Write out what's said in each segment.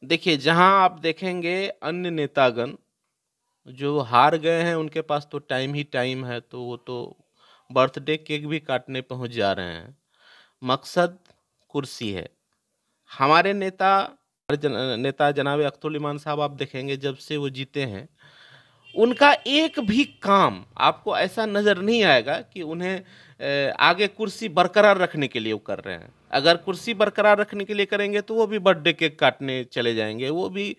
देखिए, जहाँ आप देखेंगे अन्य नेतागण जो हार गए हैं उनके पास तो टाइम ही टाइम है, तो वो तो बर्थडे केक भी काटने पहुंच जा रहे हैं। मकसद कुर्सी है। हमारे नेता जनाब अख्तरुल इमान साहब आप देखेंगे जब से वो जीते हैं, उनका एक भी काम आपको ऐसा नजर नहीं आएगा कि उन्हें आगे कुर्सी बरकरार रखने के लिए वो कर रहे हैं। अगर कुर्सी बरकरार रखने के लिए करेंगे तो वो भी बर्थडे केक काटने चले जाएंगे, वो भी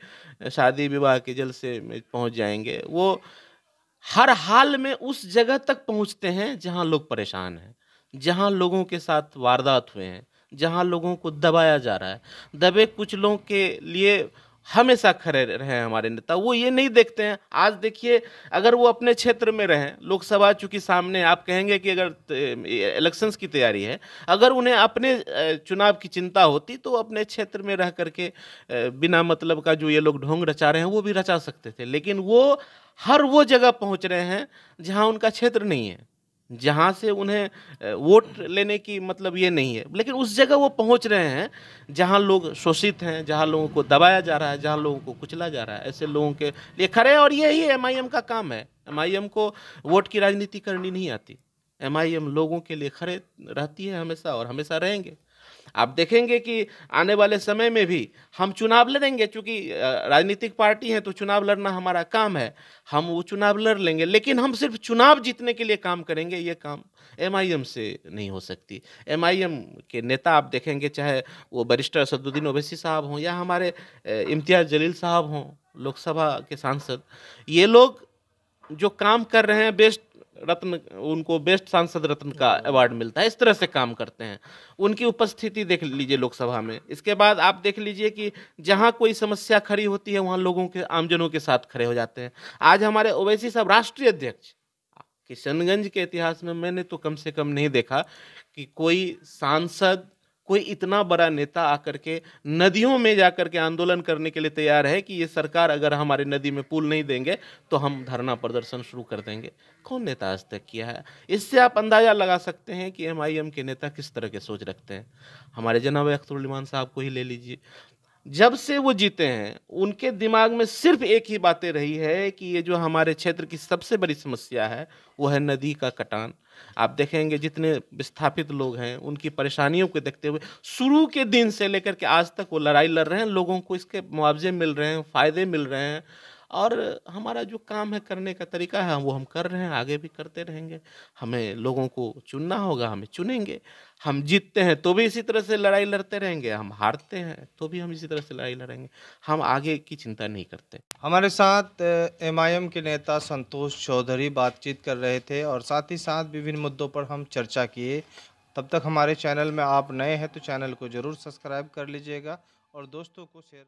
शादी विवाह के जलसे में पहुंच जाएंगे। वो हर हाल में उस जगह तक पहुंचते हैं जहां लोग परेशान हैं, जहां लोगों के साथ वारदात हुए हैं, जहां लोगों को दबाया जा रहा है। दबे कुचलों के लिए हमेशा खड़े रहे हैं हमारे नेता। वो ये नहीं देखते हैं। आज देखिए, अगर वो अपने क्षेत्र में रहें, लोकसभा चूंकि सामने, आप कहेंगे कि अगर इलेक्शंस की तैयारी है, अगर उन्हें अपने चुनाव की चिंता होती तो वो अपने क्षेत्र में रह करके बिना मतलब का जो ये लोग ढोंग रचा रहे हैं वो भी रचा सकते थे। लेकिन हर वो जगह पहुंच रहे हैं जहां उनका क्षेत्र नहीं है, जहां से उन्हें वोट लेने की मतलब ये नहीं है, लेकिन उस जगह वो पहुंच रहे हैं जहां लोग शोषित हैं, जहां लोगों को दबाया जा रहा है, जहां लोगों को कुचला जा रहा है। ऐसे लोगों के लिए खड़े हैं, और यही एमआईएम का काम है। एमआईएम को वोट की राजनीति करनी नहीं आती। एमआईएम लोगों के लिए खड़े रहती है हमेशा, और हमेशा रहेंगे। आप देखेंगे कि आने वाले समय में भी हम चुनाव लड़ेंगे, क्योंकि राजनीतिक पार्टी है तो चुनाव लड़ना हमारा काम है। हम वो चुनाव लड़ लेंगे, लेकिन हम सिर्फ चुनाव जीतने के लिए काम करेंगे, ये काम एमआईएम से नहीं हो सकती। एमआईएम के नेता आप देखेंगे, चाहे वो बैरिस्टर असदुद्दीन ओवैसी साहब हों या हमारे इम्तियाज जलील साहब हों, लोकसभा के सांसद, ये लोग जो काम कर रहे हैं, बेस्ट रत्न, उनको बेस्ट सांसद रत्न का अवार्ड मिलता है। इस तरह से काम करते हैं। उनकी उपस्थिति देख लीजिए लोकसभा में। इसके बाद आप देख लीजिए कि जहां कोई समस्या खड़ी होती है वहां लोगों के, आमजनों के साथ खड़े हो जाते हैं। आज हमारे ओवैसी साहब राष्ट्रीय अध्यक्ष, किशनगंज के इतिहास में मैंने तो कम से कम नहीं देखा कि कोई सांसद, कोई इतना बड़ा नेता आकर के नदियों में जाकर के आंदोलन करने के लिए तैयार है कि ये सरकार अगर हमारे नदी में पुल नहीं देंगे तो हम धरना प्रदर्शन शुरू कर देंगे। कौन नेता आज तक किया है? इससे आप अंदाजा लगा सकते हैं कि एमआईएम के नेता किस तरह के सोच रखते हैं। हमारे जनाब अख्तरुल इमान साहब को ही ले लीजिए। जब से वो जीते हैं उनके दिमाग में सिर्फ एक ही बातें रही है कि ये जो हमारे क्षेत्र की सबसे बड़ी समस्या है वो है नदी का कटान। आप देखेंगे जितने विस्थापित लोग हैं उनकी परेशानियों को देखते हुए शुरू के दिन से लेकर के आज तक वो लड़ाई लड़ रहे हैं। लोगों को इसके मुआवजे मिल रहे हैं, फायदे मिल रहे हैं, और हमारा जो काम है, करने का तरीका है, वो हम कर रहे हैं, आगे भी करते रहेंगे। हमें लोगों को चुनना होगा, हमें चुनेंगे। हम जीतते हैं तो भी इसी तरह से लड़ाई लड़ते रहेंगे, हम हारते हैं तो भी हम इसी तरह से लड़ाई लड़ेंगे। हम आगे की चिंता नहीं करते। हमारे साथ एमआईएम के नेता संतोष चौधरी बातचीत कर रहे थे और साथ ही साथ विभिन्न मुद्दों पर हम चर्चा किए। तब तक हमारे चैनल में आप नए हैं तो चैनल को ज़रूर सब्सक्राइब कर लीजिएगा और दोस्तों को शेयर